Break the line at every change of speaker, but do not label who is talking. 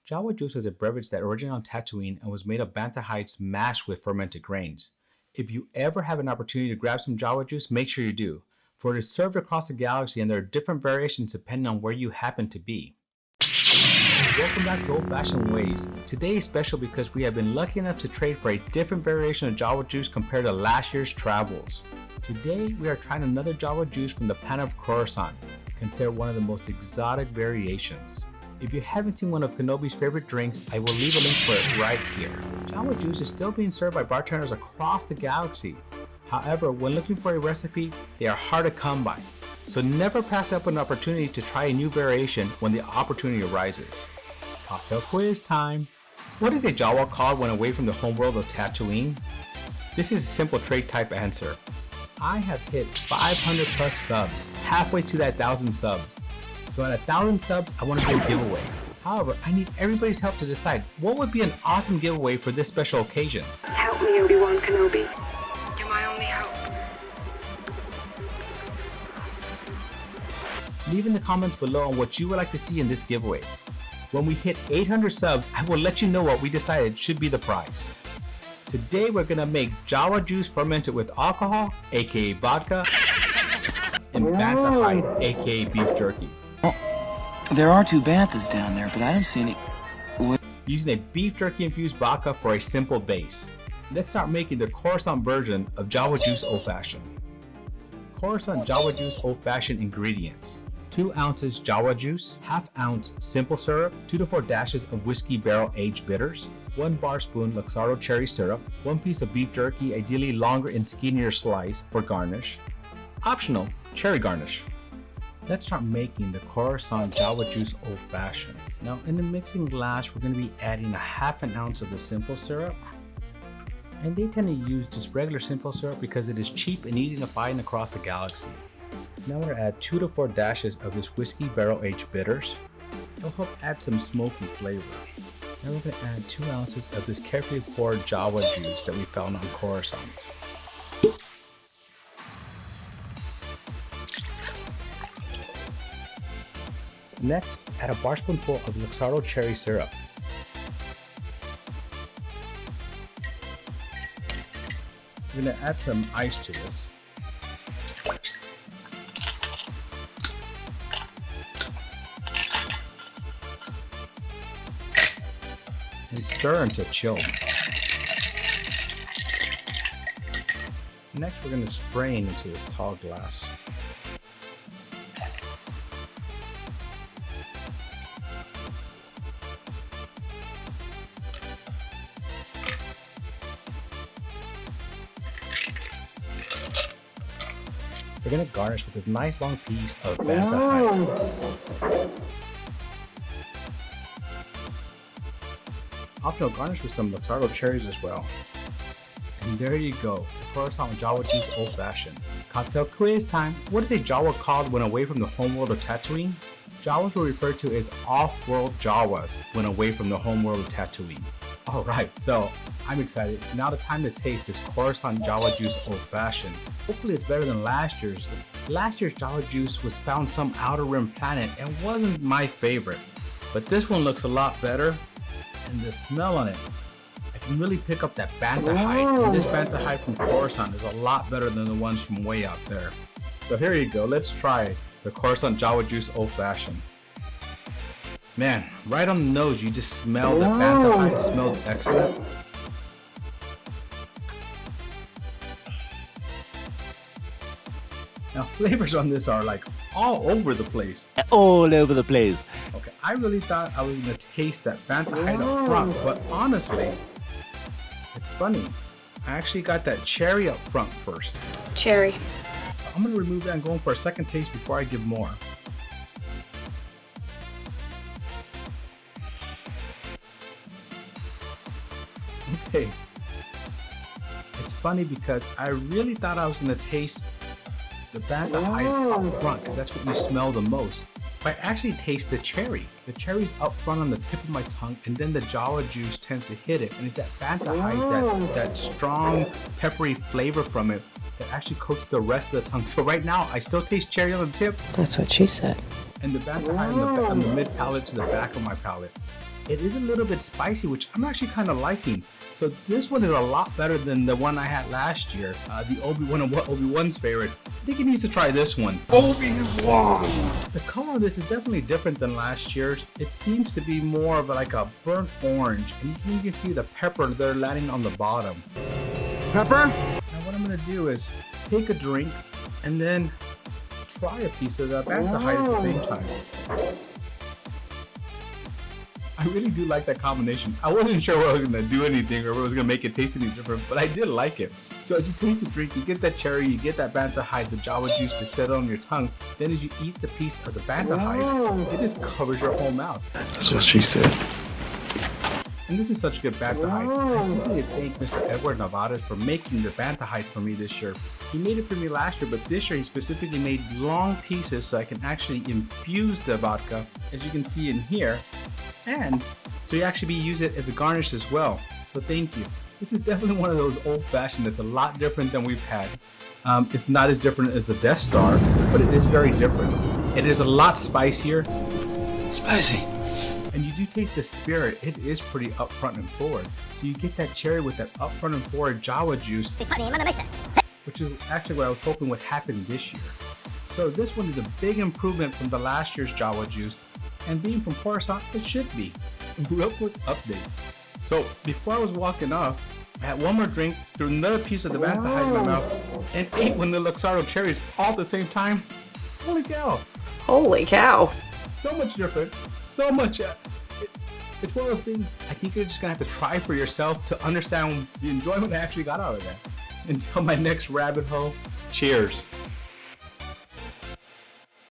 Jawa Juice is a beverage that originated on Tatooine and was made of Bantha Hide smashed with fermented grains. If you ever have an opportunity to grab some Jawa Juice, make sure you do, for it is served across the galaxy and there are different variations depending on where you happen to be. Welcome back to Old Fashioned Ways. Today is special because we have been lucky enough to trade for a different variation of Jawa Juice compared to last year's travels. Today we are trying another Jawa Juice from the planet of Coruscant, considered one of the most exotic variations. If you haven't seen one of Kenobi's favorite drinks, I will leave a link for it right here. Jawa Juice is still being served by bartenders across the galaxy. However, when looking for a recipe, they are hard to come by. So never pass up an opportunity to try a new variation when the opportunity arises. Cocktail quiz time! What is a Jawa called when away from the homeworld of Tatooine? This is a simple trade type answer. I have hit 500 plus subs, halfway to that 1,000 subs. So at 1,000 subs, I want to do a giveaway. However, I need everybody's help to decide what would be an awesome giveaway for this special occasion.
Help me, Obi-Wan Kenobi. You're my only hope.
Leave in the comments below on what you would like to see in this giveaway. When we hit 800 subs, I will let you know what we decided should be the prize. Today we're gonna make Jawa Juice fermented with alcohol, aka vodka, and Bantha Hide, aka beef jerky.
There are two Banthas down there, but I don't see any.
Using a beef jerky infused vodka for a simple base. Let's start making the Coruscant version of Jawa Juice Old Fashioned. Coruscant Jawa Juice Old Fashioned ingredients: 2 ounces Jawa Juice, ½ ounce simple syrup, 2 to 4 dashes of whiskey barrel aged bitters, 1 bar spoon Luxardo cherry syrup, 1 piece of beef jerky, ideally longer and skinnier slice for garnish. Optional, cherry garnish. Let's start making the Coruscant Jawa Juice Old Fashioned. Now in the mixing glass, we're going to be adding ½ ounce of the simple syrup. And they tend to use just regular simple syrup because it is cheap and easy to find across the galaxy. Now we're going to add 2 to 4 dashes of this whiskey barrel aged bitters. It'll help add some smoky flavor. Now we're going to add 2 ounces of this carefully poured Jawa Juice that we found on Coruscant. Next, add a bar spoonful of Luxardo cherry syrup. We're going to add some ice to this. And stir until chilled. Next, we're going to strain into this tall glass. We're going to garnish with this nice long piece of Bantha Hide. Optional, garnish with some Luxardo cherries as well. And there you go, the Coruscant Jawa Juice Old Fashioned. Cocktail quiz time. What is a Jawa called when away from the homeworld of Tatooine? Jawas were referred to as off-world Jawas when away from the homeworld of Tatooine. Alright, so I'm excited. It's now the time to taste this Coruscant Jawa Juice Old Fashioned. Hopefully it's better than last year's. Last year's Jawa Juice was found some outer rim planet and wasn't my favorite. But this one looks a lot better, and the smell on it, I can really pick up that Bantha Hide. And this Bantha Hide from Coruscant is a lot better than the ones from way out there. So here you go, let's try the Coruscant Jawa Juice Old Fashioned. Man, right on the nose, you just smell that Bantha Hide. Smells excellent. Now, flavors on this are like all over the place.
All over the place.
Okay, I really thought I was gonna taste that Bantha Hide up front, but honestly, it's funny. I actually got that cherry up front first.
Cherry.
I'm gonna remove that and go in for a second taste before I give more. Okay. It's funny because I really thought I was gonna taste the Bantha Hide up front because that's what you smell the most. But I actually taste the cherry. The cherry's up front on the tip of my tongue, and then the Jawa Juice tends to hit it, and it's that Bantha Hide, that strong peppery flavor from it that actually coats the rest of the tongue. So right now, I still taste cherry on the tip.
That's what she said.
And the Bantha Hide on the mid palate to the back of my palate. It is a little bit spicy, which I'm actually kind of liking. So this one is a lot better than the one I had last year, the one of Obi-Wan's favorites. I think he needs to try this one. Obi-Wan! The color of this is definitely different than last year's. It seems to be more of like a burnt orange, and you can see the pepper there landing on the bottom.
Pepper?
Now what I'm gonna do is take a drink and then try a piece of the Bantha Hide at the same time. I really do like that combination. I wasn't sure what I was gonna do anything or what was gonna make it taste any different, but I did like it. So as you taste the drink, you get that cherry, you get that Bantha Hide, the Jawa juice to settle on your tongue. Then as you eat the piece of the Bantha Hide, it just covers your whole mouth.
That's what she said.
And this is such good Bantha Hide. I really thank Mr. Edward Navadas for making the Bantha Hide for me this year. He made it for me last year, but this year he specifically made long pieces so I can actually infuse the vodka, as you can see in here. And so you actually use it as a garnish as well. So thank you. This is definitely one of those old-fashioned that's a lot different than we've had. It's not as different as the Death Star, but it is very different. It is a lot spicier.
Spicy.
And you do taste the spirit. It is pretty upfront and forward. So you get that cherry with that upfront and forward Jawa juice, which is actually what I was hoping would happen this year. So this one is a big improvement from the last year's Jawa juice. And being from Corasant, it should be. Real quick update. So before I was walking off, I had one more drink, threw another piece of the Bantha Hide in my mouth, and ate one of the Luxardo cherries all at the same time. Holy cow.
Holy cow.
So much different. So much. It's one of those things I think you're just going to have to try for yourself to understand the enjoyment I actually got out of that. Until my next rabbit hole, cheers.